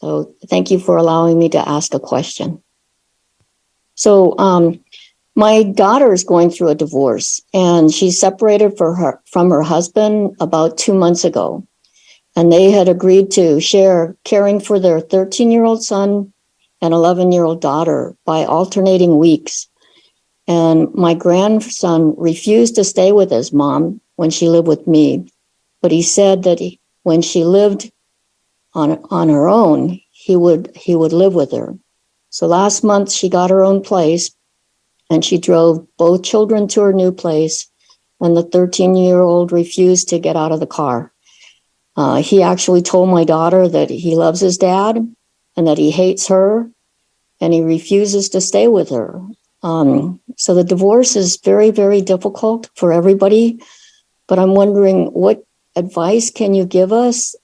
So thank you for allowing me to ask a question. So my daughter is going through a divorce, and she's separated from her husband about 2 months ago. And they had agreed to share caring for their 13-year-old son and 11-year-old daughter by alternating weeks. And my grandson refused to stay with his mom when she lived with me. But he said that when she lived on her own, he would live with her. So last month she got her own place, and she drove both children to her new place, and the 13-year-old refused to get out of the car. He actually told my daughter that he loves his dad and that he hates her, and he refuses to stay with her. So the divorce is very, very difficult for everybody, but I'm wondering, what advice can you give us?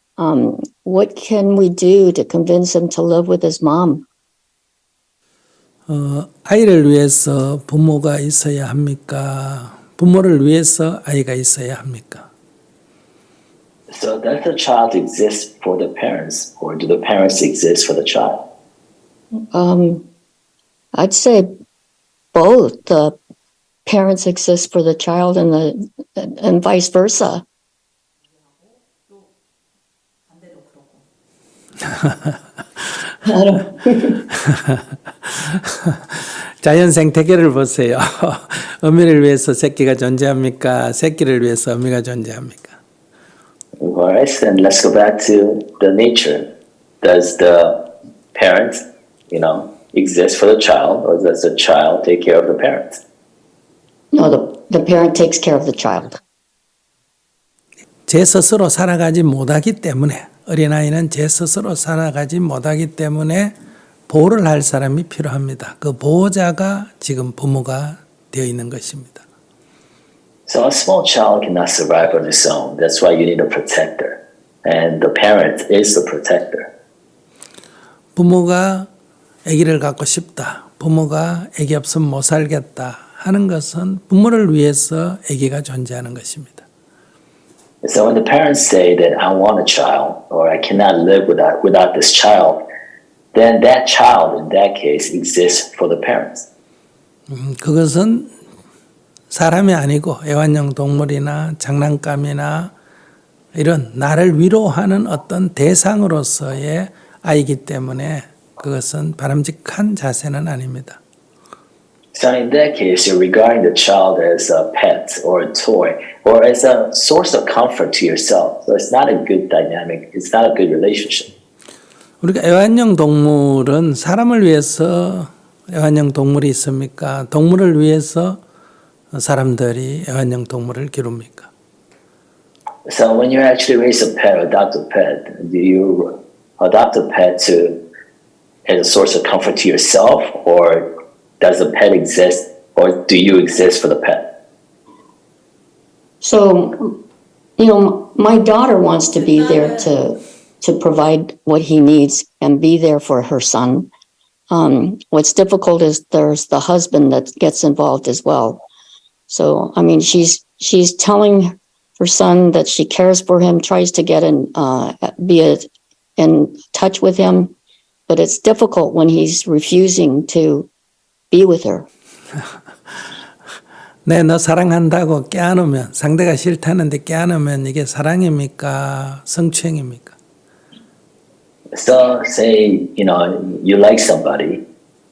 What can we do to convince him to live with his mom? 아이를 위해서 부모가 있어야 합니까? 부모를 위해서 아이가 있어야 합니까? So does the child exist for the parents, or do the parents exist for the child? I'd say both. The parents exist for the child and vice versa. 자연 생태계를 보세요. 어미를 위해서 새끼가 존재합니까? 새끼를 위해서 어미가 존재합니까? Alright, then let's go back to the nature. Does the parent, exist for the child, or does the child take care of the parent? No, the parent takes care of the child. 제 스스로 살아가지 못하기 때문에, 어린아이는 제 스스로 살아가지 못하기 때문에 보호를 할 사람이 필요합니다. 그 보호자가 지금 부모가 되어 있는 것입니다. So a small child cannot survive on its own. That's why you need a protector. And the parent is the protector. 부모가 아기를 갖고 싶다. 부모가 아기 없으면 못 살겠다 하는 것은 부모를 위해서 아기가 존재하는 것입니다. So when the parents say that I want a child, or I cannot live without this child, then that child in that case exists for the parents. 그것은 사람이 아니고 애완용 동물이나 장난감이나 이런 나를 위로하는 어떤 대상으로서의 아이기 때문에 그것은 바람직한 자세는 아닙니다. So in that case, you're regarding the child as a pet or a toy or as a source of comfort to yourself. So it's not a good dynamic. It's not a good relationship. 우리가 애완용 동물은 사람을 위해서 애완용 동물이 있습니까? 동물을 위해서 사람들이 애완용 동물을 기릅니까? So when you actually raise a pet or adopt a pet, do you adopt a pet as a source of comfort to yourself, or does the pet exist, or do you exist for the pet? So, my daughter wants to be there to provide what he needs and be there for her son. What's difficult is there's the husband that gets involved as well. So, she's telling her son that she cares for him, tries to get be in touch with him, but it's difficult when he's refusing to be with her. 네, 너 사랑한다고 껴안으면, 상대가 싫다는데 껴안으면 이게 사랑입니까? 성추행입니까? So say, you like somebody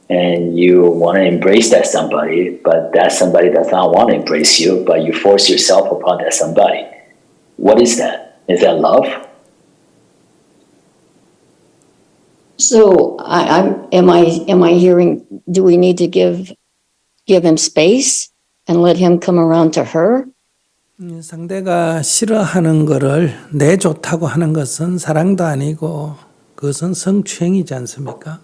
and you want to embrace that somebody, but that somebody does not want to embrace you, but you force yourself upon that somebody. What is that? Is that love? So am I hearing, do we need to give him space and let him come around to her? 상대가 싫어하는 거를 내 좋다고 하는 것은 사랑도 아니고 그것은 성추행이지 않습니까?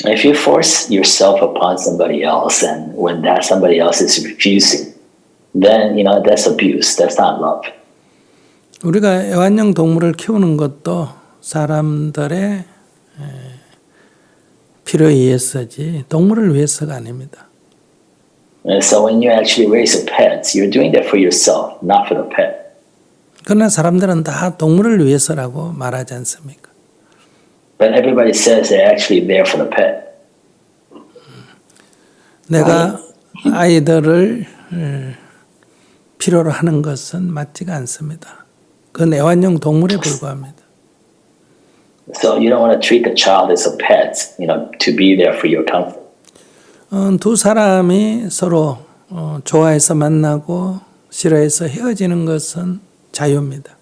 If you force yourself upon somebody else, and when that somebody else is refusing, then that's abuse. That's not love. 우리가 애완용 동물을 키우는 것도 사람들의 필요에 의해서지 동물을 위해서가 아닙니다. And so when you actually raise a pet, you're doing that for yourself, not for the pet. 그러나 사람들은 다 동물을 위해서라고 말하지 않습니까? But everybody says they're actually there for the pet. 내가 아이들을 필요로 하는 것은 맞지가 않습니다. 그 애완용 동물에 불과합니다. So you don't want to treat the child as a pet, to be there for your comfort. 두 사람이 서로 좋아해서 만나고 싫어해서 헤어지는 것은 자유입니다.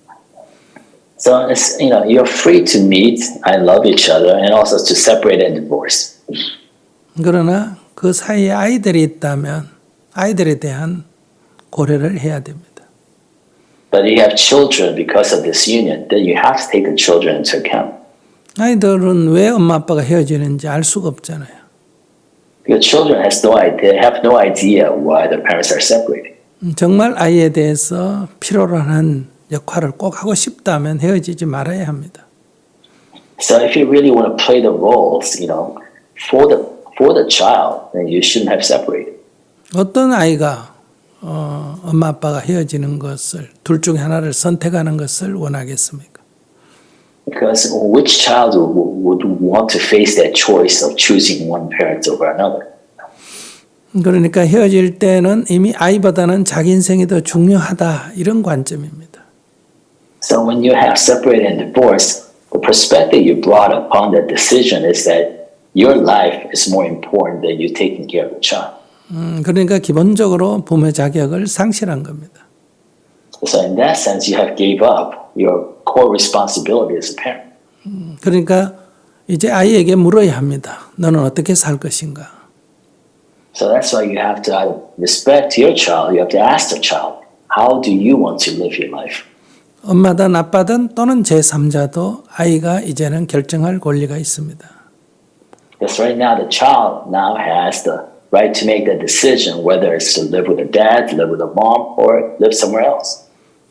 So it's, you're free to meet and love each other and also to separate and divorce. 그러나 그 사이에 아이들이 있다면 아이들에 대한 고려를 해야 됩니다. But you have children because of this union, then you have to take the children into account. 아이들은 왜 엄마 아빠가 헤어지는지 알 수가 없잖아요. Because children have no idea why their parents are separating. 정말 아이에 대해서 필요로 하는 역할을 꼭 하고 싶다면 헤어지지 말아야 합니다. So if you really want to play the roles, for the child, then you shouldn't have separated. 어떤 아이가 엄마 아빠가 헤어지는 것을 둘 중에 하나를 선택하는 것을 원하겠습니까? Because which child would want to face that choice of choosing one parent over another? 그러니까 헤어질 때는 이미 아이보다는 자기 인생이 더 중요하다 이런 관점입니다. So when you have separated and divorced, the perspective you brought upon that decision is that your life is more important than you taking care of the child. 그러니까 기본적으로 부모 자격을 상실한 겁니다. So in that sense, you have gave up your core responsibility as a parent. 그러니까 이제 아이에게 물어야 합니다. 너는 어떻게 살 것인가? So that's why you have to respect your child. You have to ask the child, how do you want to live your life? 엄마든 아빠든 또는 제3자도 아이가 이제는 결정할 권리가 있습니다. Because right now the child now has the right to make the decision whether it's to live with a dad, live with a mom, or live somewhere else.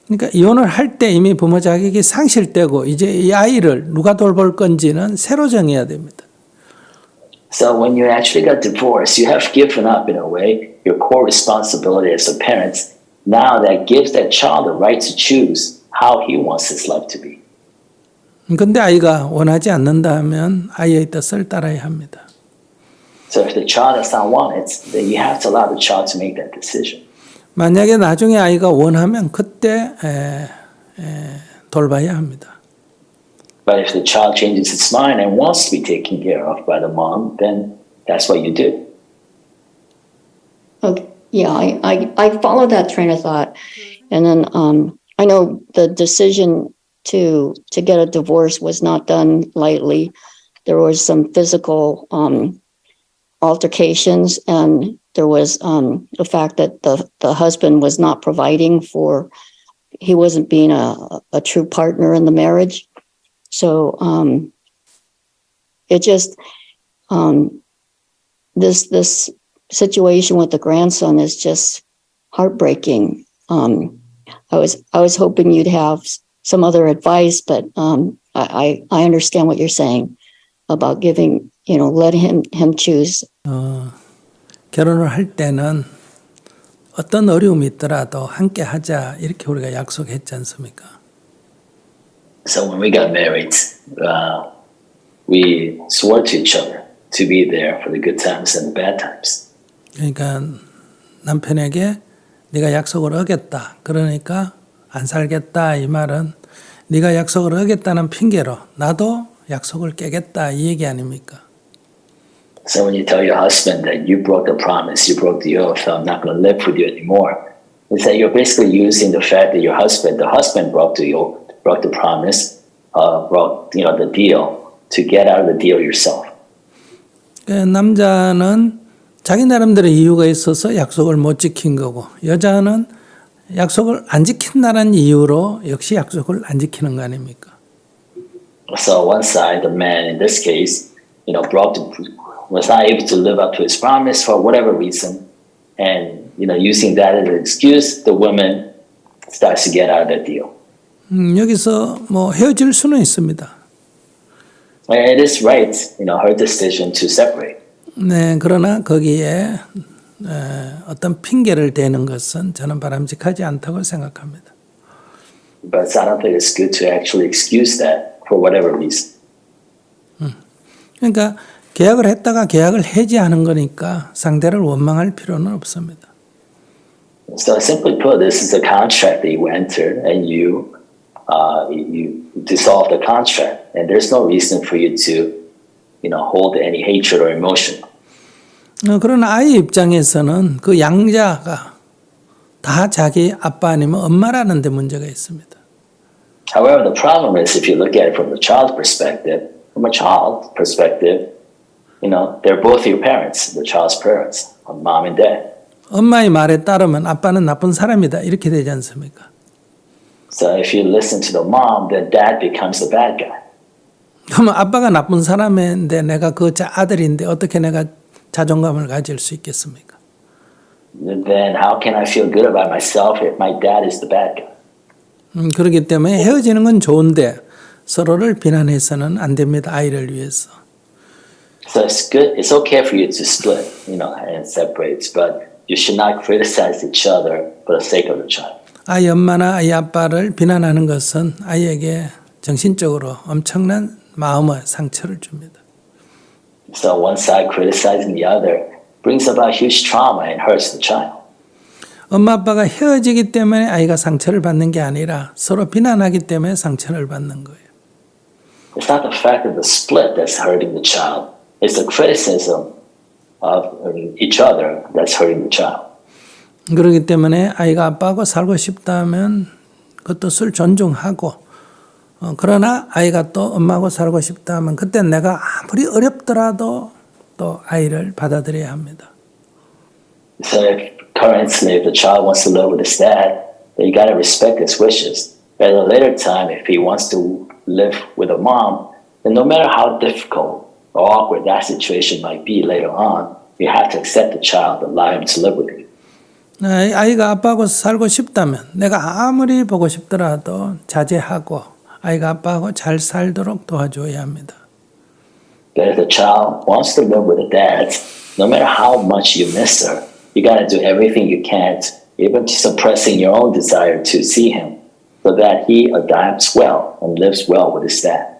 그러니까 이혼을 할 때 이미 부모 자격이 상실되고 이제 이 아이를 누가 돌볼 건지는 새로 정해야 됩니다. So when you actually got divorced, you have given up in a way your core responsibility as a parent. Now that gives that child the right to choose how he wants his life to be. 근데 아이가 원하지 않는다면 아이의 뜻을 따라야 합니다. So if the child does not want it, then you have to allow the child to make that decision. 만약에 나중에 아이가 원하면 그때 돌봐야 합니다. But if the child changes its mind and wants to be taken care of by the mom, then that's what you do. Okay. Yeah, I follow that train of thought. And then I know the decision to get a divorce was not done lightly. There was some physical altercations, and there was the fact that the husband was not providing for, he wasn't being a true partner in the marriage. So it just this situation with the grandson is just heartbreaking. I was hoping you'd have some other advice, but I understand what you're saying about giving, let him choose. 결혼을 할 때는 어떤 어려움이 있더라도 함께 하자 이렇게 우리가 약속했지 않습니까? So when we got married, we swore to each other to be there for the good times and the bad times. 그러니까 남편에게 네가 약속을 어겼다. 그러니까 안 살겠다 이 말은 네가 약속을 어겼다는 핑계로 나도 약속을 깨겠다 이 얘기 아닙니까? So when you tell your husband that you broke the promise, you broke the oath, I'm not going to live with you anymore, it's that you're basically using the fact that the husband broke the oath, broke the promise, broke the deal to get out of the deal yourself. 남자는 자기 나름대로 이유가 있어서 약속을 못 지킨 거고 여자는 약속을 안 지킨다는 이유로 역시 약속을 안 지키는 거 아닙니까? So one side, the man in this case, was not able to live up to his promise for whatever reason, and using that as an excuse, the woman starts to get out of that deal. 여기서 뭐 헤어질 수는 있습니다. And it is right, her decision to separate. 네, 그러나 거기에 어떤 핑계를 대는 것은 저는 바람직하지 않다고 생각합니다. But I don't think it's good to actually excuse that for whatever reason. 그러니까 계약을 했다가 계약을 해지하는 거니까 상대를 원망할 필요는 없습니다. So simply put, this is a contract that you entered, and you dissolve the contract, and there's no reason for you to, hold any hatred or emotion. 그러나 아이 입장에서는 그 양자가 다 자기 아빠 아니면 엄마라는 데 문제가 있습니다. However, the problem is if you look at it from the child's perspective, they're both your parents, the child's parents, mom and dad. 엄마의 말에 따르면 아빠는 나쁜 사람이다 이렇게 되지 않습니까? So if you listen to the mom, then dad becomes the bad guy. 그러면 아빠가 나쁜 사람인데 내가 그 아들인데 어떻게 내가 자존감을 가질 수 있겠습니까? Then how can I feel good about myself if my dad is the bad guy? 그렇기 때문에 헤어지는 건 좋은데 서로를 비난해서는 안 됩니다. 아이를 위해서. So it's good. It's okay for you to split, and separate, but you should not criticize each other for the sake of the child. 아이 엄마나 아이 아빠를 비난하는 것은 아이에게 정신적으로 엄청난 마음의 상처를 줍니다. So one side criticizing the other brings about huge trauma and hurts the child. 엄마 아빠가 헤어지기 때문에 아이가 상처를 받는 게 아니라 서로 비난하기 때문에 상처를 받는 거예요. It's not the fact of the split that's hurting the child. It's the criticism of each other that's hurting the child. 그렇기 때문에 아이가 아빠하고 살고 싶다면 그 뜻을 존중하고 그러나 아이가 또 엄마하고 살고 싶다면 그때 내가 아무리 어렵더라도 또 아이를 받아들여야 합니다. So currently, if the child wants to live with his dad, then you got to respect his wishes. At a later time, if he wants to live with a mom, then no matter how difficult or awkward that situation might be later on, you have to accept the child and allow him to live with you. 아이가 아빠하고 살고 싶다면 내가 아무리 보고 싶더라도 자제하고 아이가 아빠하고 잘 살도록 도와줘야 합니다. But if the child wants to live with the dad, no matter how much you miss her, you got to do everything you can, even suppressing your own desire to see him, so that he adapts well and lives well with his dad.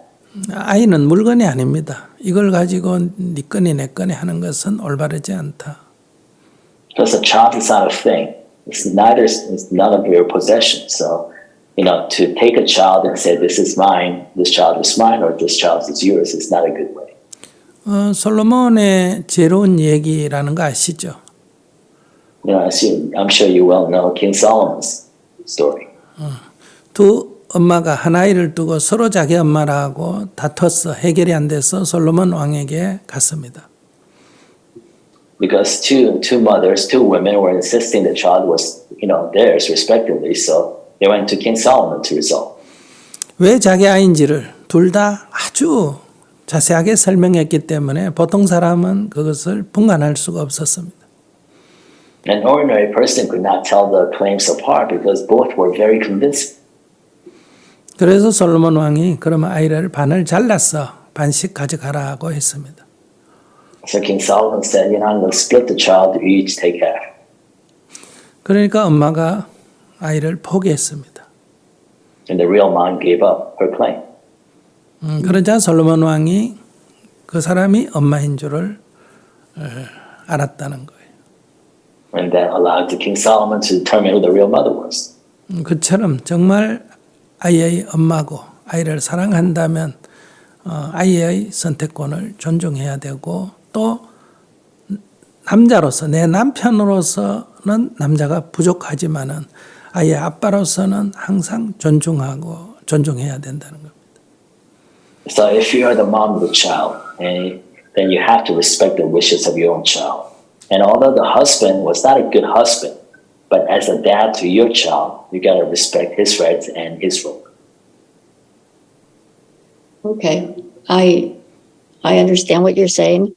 아이는 물건이 아닙니다. 이걸 가지고 네 거니 내 거니 하는 것은 올바르지 않다. Because a child is not a thing. It's none of your possession. So, to take a child and say, this is mine, this child is mine, or this child is yours, is not a good way. 솔로몬의 지혜로운 얘기라는 거 아시죠? I'm sure you well know King Solomon's story. 두 엄마가 한 아이를 두고 서로 자기 엄마라고 다퉈서 해결이 안 돼서 솔로몬 왕에게 갔습니다. Because two mothers, two women were insisting the child was, theirs respectively. So they went to King Solomon to resolve. 왜 자기 아이인지를 둘 다 아주 자세하게 설명했기 때문에 보통 사람은 그것을 분간할 수가 없었습니다. An ordinary person could not tell the claims apart because both were very convincing. 그래서 솔로몬 왕이 그러면 아이를 반을 잘라서 반씩 가져가라고 했습니다. So King Solomon said, I'm going to split the child, you each take half. 그러니까 엄마가 아이를 포기했습니다. And the real mom gave up her claim. 그러자 솔로몬 왕이 그 사람이 엄마인 줄을 알았다는 거예요. And that allowed the King Solomon to determine who the real mother was. 그처럼 정말 아이의 엄마고 아이를 사랑한다면 아이의 선택권을 존중해야 되고 또 남자로서 내 남편으로서는 남자가 부족하지만은 아이의 아빠로서는 항상 존중해야 된다는 겁니다. So if you are the mom of the child, then you have to respect the wishes of your own child. And although the husband was not a good husband, but as a dad to your child, you got to respect his rights and his role. Okay, I understand what you're saying,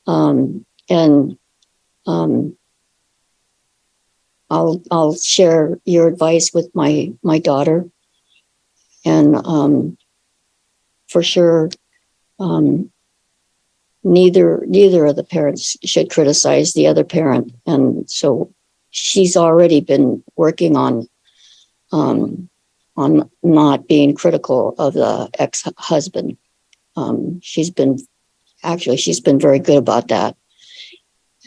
and I'll share your advice with my daughter, and for sure, neither of the parents should criticize the other parent, and so she's already been working on not being critical of the ex-husband. She's been actually, she's been very good about that.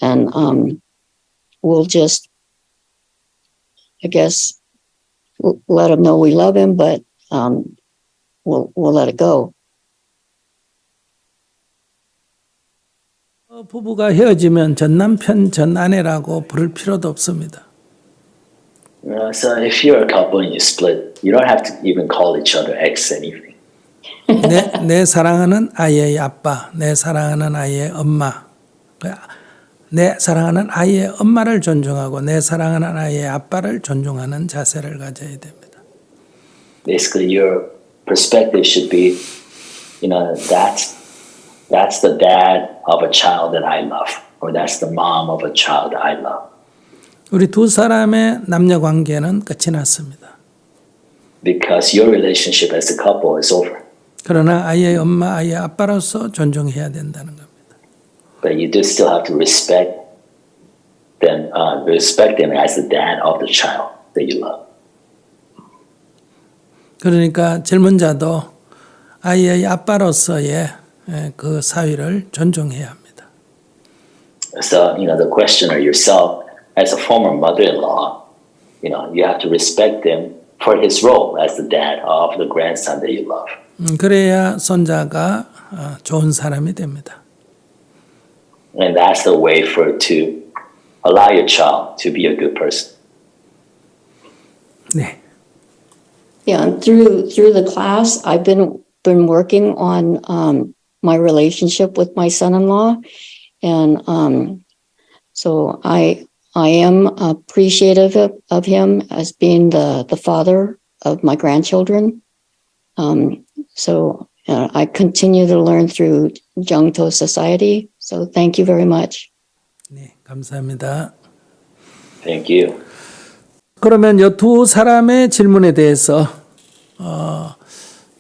And we'll just, I guess, let him know we love him, but we'll let it go. 부부가 헤어지면 전 남편, 전 아내라고 부를 필요도 없습니다. So if you're a couple and you split, you don't have to even call each other ex anything. 내 사랑하는 아이의 아빠, 내 사랑하는 아이의 엄마, 내 사랑하는 아이의 엄마를 존중하고 내 사랑하는 아이의 아빠를 존중하는 자세를 가져야 됩니다. Basically, your perspective should be, that's the dad of a child that I love, or that's the mom of a child I love. 우리 두 사람의 남녀 관계는 끝이 났습니다. Because your relationship as a couple is over. 그러나 아이의 엄마, 아이의 아빠로서 존중해야 된다는 겁니다. But you do still have to respect them as the dad of the child that you love. 그러니까 젊은 자도 아이의 아빠로서의 그 사위를 존중해야 합니다. So, the questioner yourself, as a former mother-in-law, you have to respect him for his role as the dad of the grandson that you love. 그래야 손자가 좋은 사람이 됩니다. And that's the way to allow your child to be a good person. 네. Yeah, and through the class, I've been working on my relationship with my son-in-law, and so I am appreciative of him as being the father of my grandchildren. So I continue to learn through Jungto Society. So thank you very much. 네, 감사합니다. Thank you. 그러면 이 두 사람의 질문에 대해서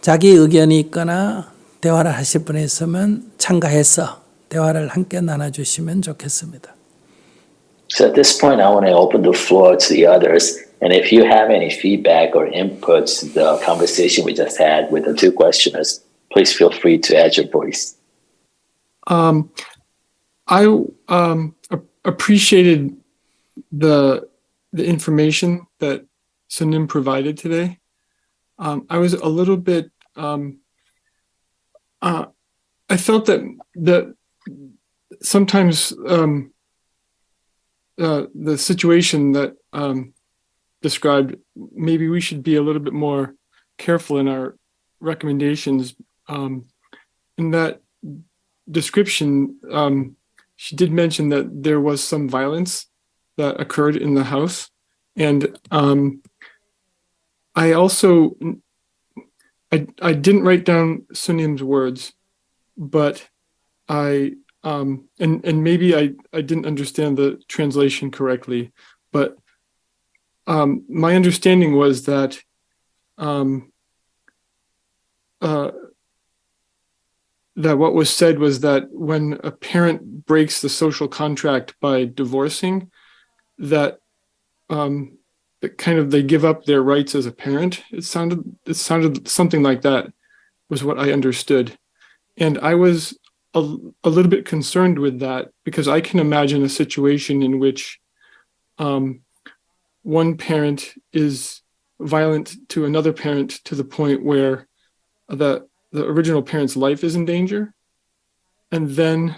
자기 의견이 있거나 대화를 하실 분이 있으면 참가해서 대화를 함께 나눠주시면 좋겠습니다. So at this point, I want to open the floor to the others. And if you have any feedback or input to the conversation we just had with the two questioners, please feel free to add your voice. I appreciated the information that Sunim provided today. I was a little bit. I felt that sometimes the situation that described, maybe we should be a little bit more careful in our recommendations. In that description, she did mention that there was some violence that occurred in the house, and I also I didn't write down Sunim's words, but I and maybe I didn't understand the translation correctly, but my understanding was that that what was said was that when a parent breaks the social contract by divorcing, that that kind of they give up their rights as a parent. It sounded something like that was what I understood, and I was a little bit concerned with that, because I can imagine a situation in which one parent is violent to another parent to the point where the original parent's life is in danger, and then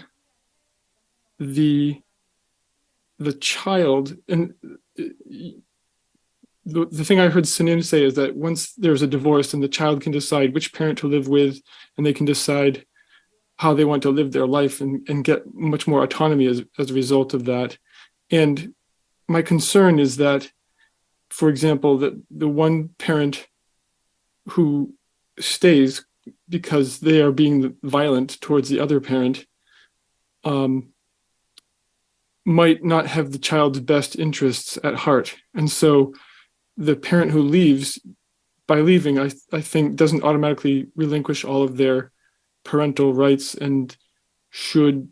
the child, and the thing I heard Sunim say is that once there's a divorce, then the child can decide which parent to live with, and they can decide how they want to live their life and get much more autonomy as a result of that. And my concern is that, for example, that the one parent who stays because they are being violent towards the other parent might not have the child's best interests at heart. And so the parent who leaves, by leaving, I think doesn't automatically relinquish all of their parental rights, and should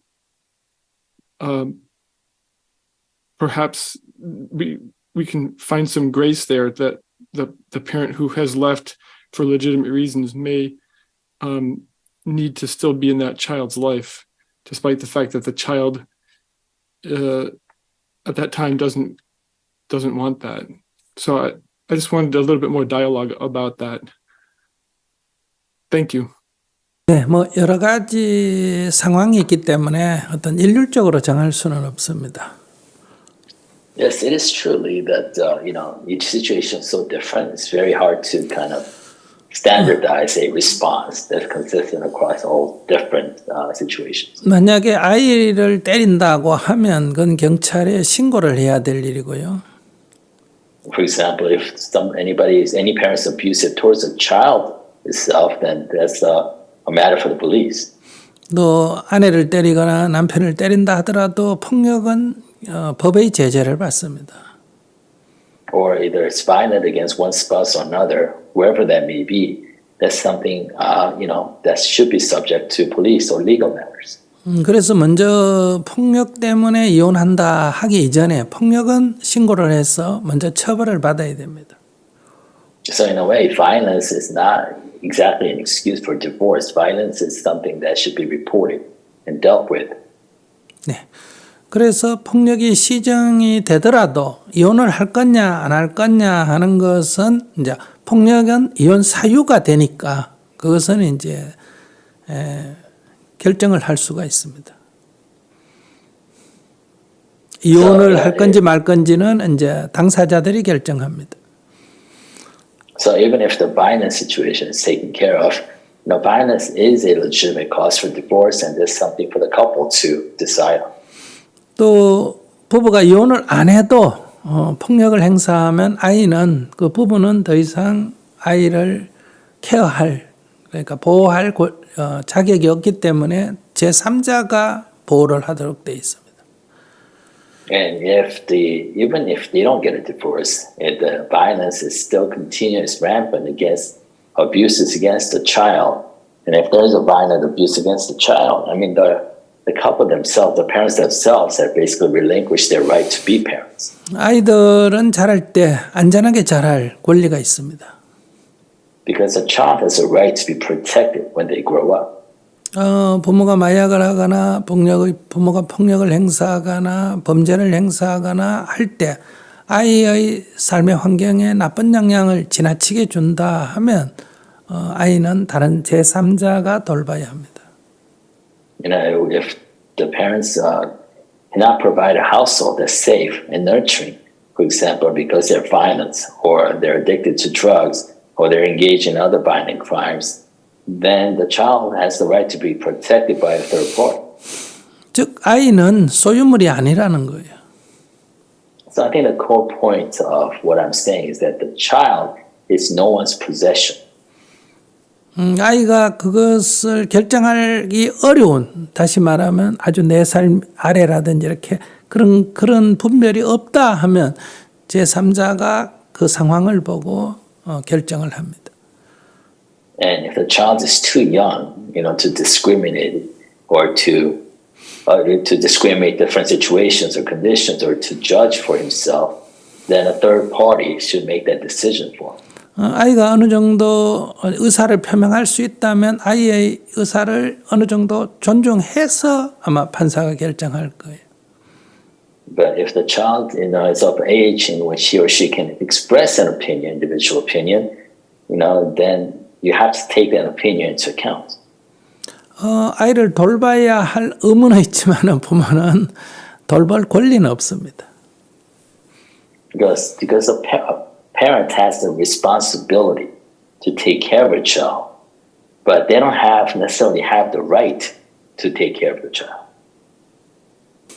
perhaps we can find some grace there, that the parent who has left for legitimate reasons may need to still be in that child's life. despite the fact that the child at that time doesn't want that. So I just wanted a little bit more dialogue about that. Thank you. 네, 뭐 여러 가지 상황이 있기 때문에 어떤 일률적으로 정할 수는 없습니다. Yes, it is truly that each situation is so different. It's very hard to kind of standardize a response that's consistent across all different situations. 만약에 아이를 때린다고 하면 그건 경찰에 신고를 해야 될 일이고요. For example, if any parent's abusive towards a child itself, then that's a matter for the police. 또 아내를 때리거나 남편을 때린다 하더라도 폭력은 법의 제재를 받습니다. Or either it's violent against one spouse or another, wherever that may be, that's something that should be subject to police or legal matters. 그래서 먼저 폭력 때문에 이혼한다 하기 이전에 폭력은 신고를 해서 먼저 처벌을 받아야 됩니다. So in a way, violence is not exactly an excuse for divorce. Violence is something that should be reported and dealt with. 네. 그래서 폭력이 시정이 되더라도 이혼을 할 거냐 안 할 거냐 하는 것은 이제 폭력은 이혼 사유가 되니까 그것은 이제 결정을 할 수가 있습니다. 이혼을 할 건지 말 건지는 이제 당사자들이 결정합니다. So even if the violence situation is taken care of, violence is a legitimate cause for divorce, and there's something for the couple to decide on. 또 부부가 이혼을 안 해도 폭력을 행사하면 아이는 그 부부는 더 이상 아이를 케어할 그러니까 보호할 자격이 없기 때문에 제3자가 보호를 하도록 되어 있습니다. And even if they don't get a divorce, if the violence is still continuous, rampant against abuses against the child, and if there's a violent abuse against the child, I mean the couple themselves, the parents themselves, have basically relinquished their right to be parents. 아이들은 자랄 때 안전하게 자랄 권리가 있습니다. Because a child has a right to be protected when they grow up. 부모가 마약을 하거나 부모가 폭력을 행사하거나 범죄를 행사하거나 할 때 아이의 삶의 환경에 나쁜 영향을 지나치게 준다 하면 아이는 다른 제3자가 돌봐야 합니다. If the parents cannot provide a household that's safe and nurturing, for example, because they're violent or they're addicted to drugs or they're engaged in other violent crimes, then the child has the right to be protected by a third party. 즉 아이는 소유물이 아니라는 거예요. So I think the core point of what I'm saying is that the child is no one's possession. 아이가 그것을 결정하기 어려운, 다시 말하면 아주 4살 아래라든지 이렇게 그런 분별이 없다 하면 제3자가 그 상황을 보고 결정을 합니다. And if the child is too young, to discriminate or to discriminate different situations or conditions or to judge for himself, then a third party should make that decision for him. 아이가 어느 정도 의사를 표명할 수 있다면 아이의 의사를 어느 정도 존중해서 아마 판사가 결정할 거예요. But if the child is of age in which he or she can express an opinion, individual opinion, then you have to take that opinion into account. 아이를 돌봐야 할 의무는 있지만 부모는 돌볼 권리는 없습니다. Because a parent has the responsibility to take care of a child, but they don't necessarily have the right to take care of the child.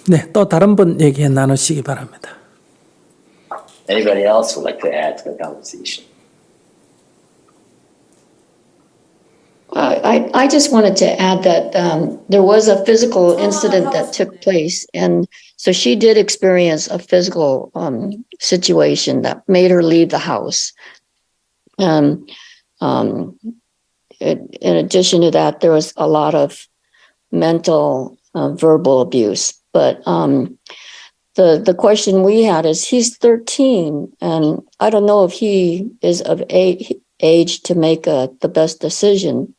네, 또 다른 분 얘기 나누시기 바랍니다. Anybody else would like to add to the conversation? I just wanted to add that there was a physical incident that took place, and so she did experience a physical situation that made her leave the house. And in addition to that, there was a lot of mental, verbal abuse. But the question we had is, he's 13, and I don't know if he is of age to make the best decision.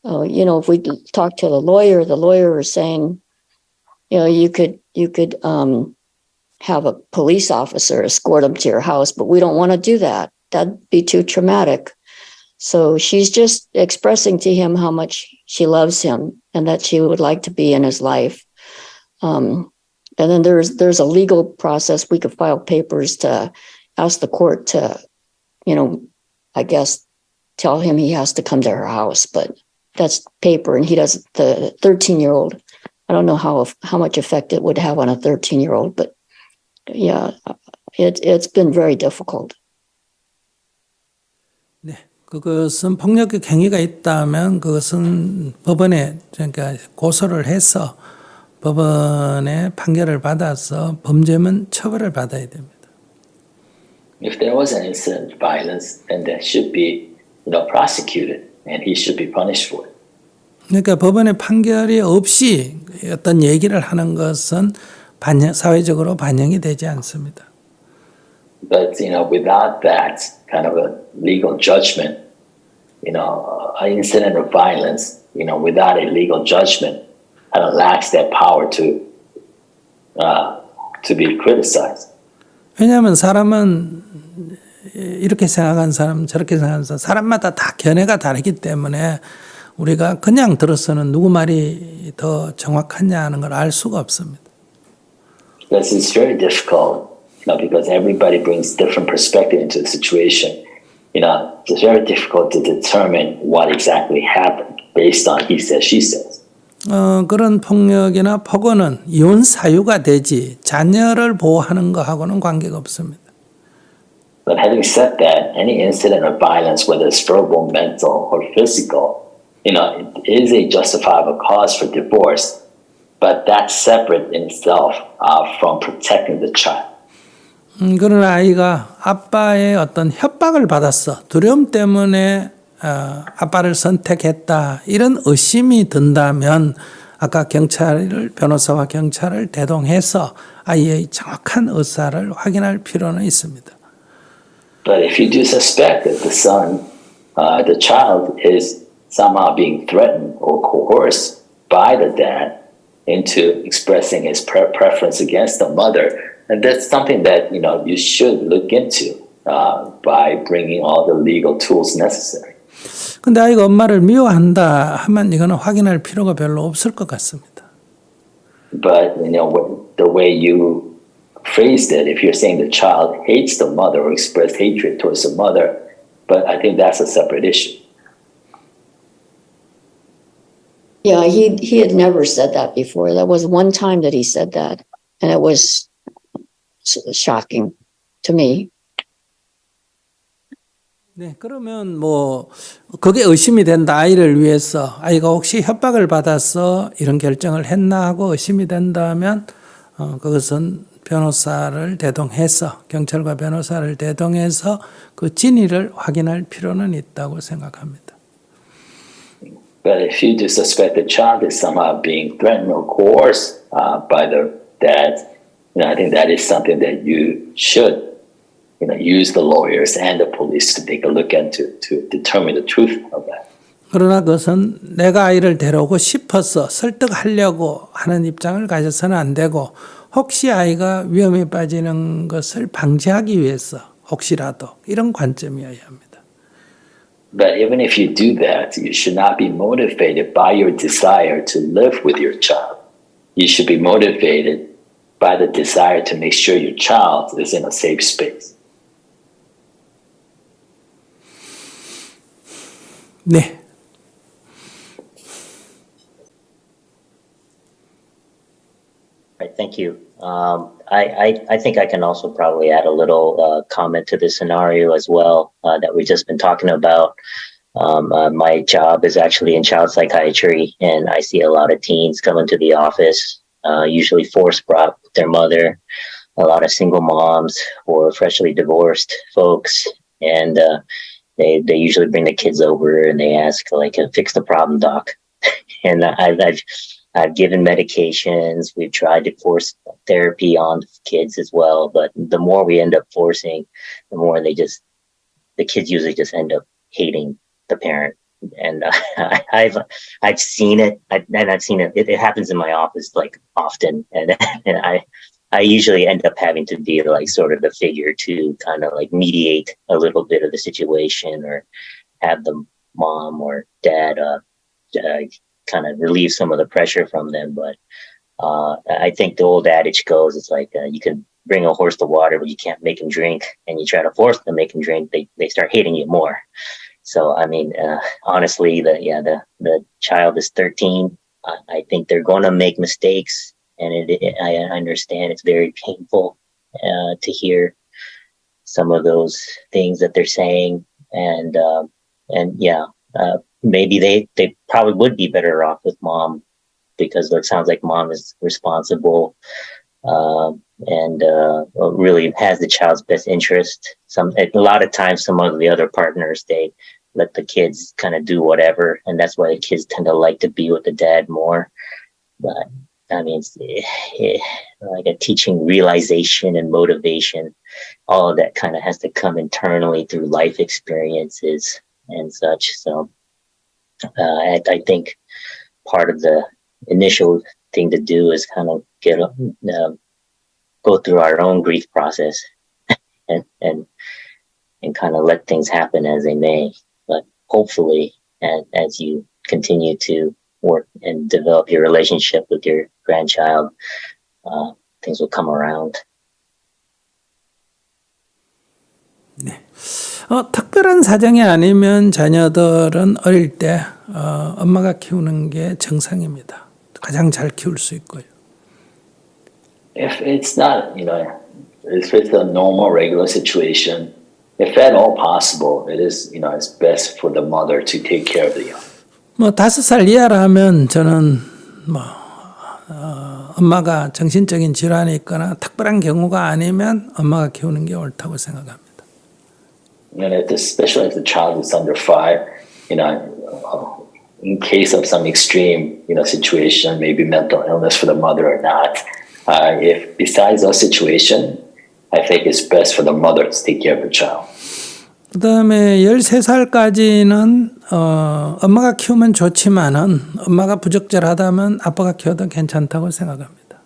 if we talk to the lawyer is saying, you could have a police officer escort him to your house, but we don't want to do that. That'd be too traumatic. So she's just expressing to him how much she loves him and that she would like to be in his life. And then there's a legal process. We could file papers to ask the court to, I guess, tell him he has to come to her house, but that's paper, and he does. The 13-year-old, I don't know how much effect it would have on a 13-year-old, but yeah, it's been very difficult. 네, 그것은 폭력적 행위가 있다면 그것은 법원에 그러니까 고소를 해서 법원의 판결을 받아서 범죄면 처벌을 받아야 됩니다. If there was an incident of violence, then that should be, prosecuted, and he should be punished for it. 그러니까 법원의 판결이 없이 어떤 얘기를 하는 것은 사회적으로 반영이 되지 않습니다. But without that kind of a legal judgment, an incident of violence, without a legal judgment, kind of lacks that power to be criticized. 왜냐하면 사람은 이렇게 생각하는 사람, 저렇게 생각하는 사람, 사람마다 다 견해가 다르기 때문에 우리가 그냥 들어서는 누구 말이 더 정확하냐 하는 걸 알 수가 없습니다. Because it's very difficult, because everybody brings different perspective into the situation. It's very difficult to determine what exactly happened based on he says, she says. 그런 폭력이나 폭언은 이혼 사유가 되지 자녀를 보호하는 것하고는 관계가 없습니다. But having said that, any incident of violence, whether it's verbal, mental, or physical, it is a justifiable cause for divorce, but that's separate in itself from protecting the child. 그러나 아이가 아빠의 어떤 협박을 받았어. 두려움 때문에 아빠를 선택했다. 이런 의심이 든다면 아까 변호사와 경찰을 대동해서 아이의 정확한 의사를 확인할 필요는 있습니다. But if you do suspect that the child is somehow being threatened or coerced by the dad into expressing his preference against the mother, and that's something that you should look into by bringing all the legal tools necessary. 근데 아이가 엄마를 미워한다 하면 이거는 확인할 필요가 별로 없을 것 같습니다. But the way you phrased it, if you're saying the child hates the mother or expressed hatred towards the mother, but I think that's a separate issue. Yeah, he had never said that before. That was one time that he said that, and it was shocking to me. 네, 그러면 그게 의심이 된다. 아이를 위해서 아이가 혹시 협박을 받아서 이런 결정을 했나 하고 의심이 된다면 그것은 변호사를 대동해서 경찰과 변호사를 대동해서 그 진위를 확인할 필요는 있다고 생각합니다. But if you do suspect the child is somehow being threatened or coerced by the dad, I think that is something that you should use the lawyers and the police to take a look into to determine the truth of that. 그러나 그것은 내가 아이를 데려오고 싶어서 설득하려고 하는 입장을 가져서는 안 되고 혹시 아이가 위험에 빠지는 것을 방지하기 위해서 혹시라도 이런 관점이어야 합니다. But even if you do that, you should not be motivated by your desire to live with your child. You should be motivated by the desire to make sure your child is in a safe space. 네. Right, thank you. I think I can also probably add a little comment to this scenario as well that we've just been talking about. My job is actually in child psychiatry, and I see a lot of teens come into the office, usually force brought with their mother, a lot of single moms or freshly divorced folks, and they usually bring the kids over and they ask fix the problem, doc. And I've given medications. We've tried to force therapy on kids as well, but the more we end up forcing, the more the kids usually just end up hating the parent and I've seen it, and I've seen it. It happens in my office like often, and and I usually end up having to be like sort of the figure to kind of like mediate a little bit of the situation, or have the mom or dad kind of relieve some of the pressure from them. But I think the old adage goes, it's like you can bring a horse to water, but you can't make him drink. And you try to force them to make him drink, they start hating you more. So I mean, honestly, the child is 13. I think they're going to make mistakes, and I understand it's very painful to hear some of those things that they're saying, and yeah, maybe they probably would be better off with mom, because it sounds like mom is responsible and really has the child's best interest. A lot of times, some of the other partners, they let the kids kind of do whatever, and that's why the kids tend to like to be with the dad more. But I mean, like a teaching realization and motivation, all of that kind of has to come internally through life experiences and such. So I think part of the initial thing to do is kind of go through our own grief process and kind of let things happen as they may. But hopefully, as you continue to work and develop your relationship with your grandchild, things will come around. 네. 특별한 사정이 아니면 자녀들은 어릴 때 엄마가 키우는 게 정상입니다. 가장 잘 키울 수 있고요. If it's not, if it's a normal, regular situation, if at all possible, it is, it's best for the mother to take care of the young. 5살 이하라면 저는 엄마가 정신적인 질환이 있거나 특별한 경우가 아니면 엄마가 키우는 게 옳다고 생각합니다. And especially if the child is under 5, in case of some extreme, situation, maybe mental illness for the mother or not, if besides those situation, I think it's best for the mother to take care of the child. 그 다음에 13살까지는 엄마가 키우면 좋지만은 엄마가 부적절하다면 아빠가 키워도 괜찮다고 생각합니다.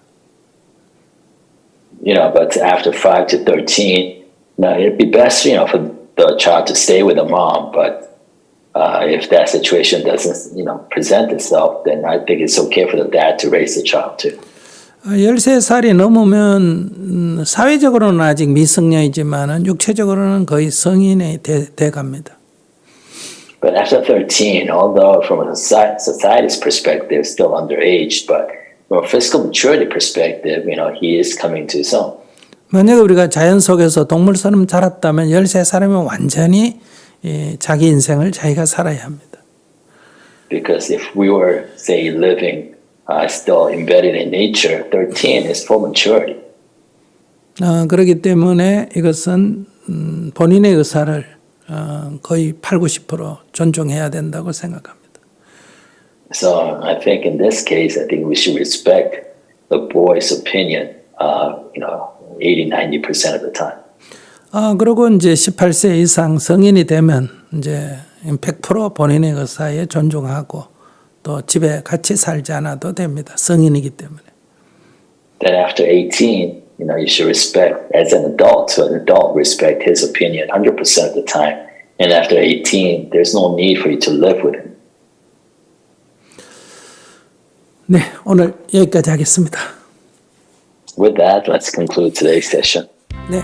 But after 5 to 13, it'd be best, for the child to stay with the mom. But if that situation doesn't, present itself, then I think it's okay for the dad to raise the child too. 13살이 넘으면 사회적으로는 아직 미성년이지만 육체적으로는 거의 성인이 돼 갑니다. But after 13, although from a society's perspective, still underage, but from a physical maturity perspective, he is coming to his own. 만약에 우리가 자연 속에서 동물처럼 자랐다면 13살이면 완전히 자기 인생을 자기가 살아야 합니다. Because if we were, say, living still embedded in nature, 13 is full maturity. 그렇기 때문에 이것은 본인의 의사를 거의 80-90% 존중해야 된다고 생각합니다. So I think in this case, I think we should respect the boy's opinion, 80-90% of the time. 그리고 이제 18세 이상 성인이 되면 이제 100% 본인의 의사에 존중하고 또 집에 같이 살지 않아도 됩니다. 성인이기 때문에. Then after 18, you should respect, as an adult, respect his opinion 100% of the time. And after 18, there's no need for you to live with him. 네, 오늘 여기까지 하겠습니다. With that, let's conclude today's session. 네.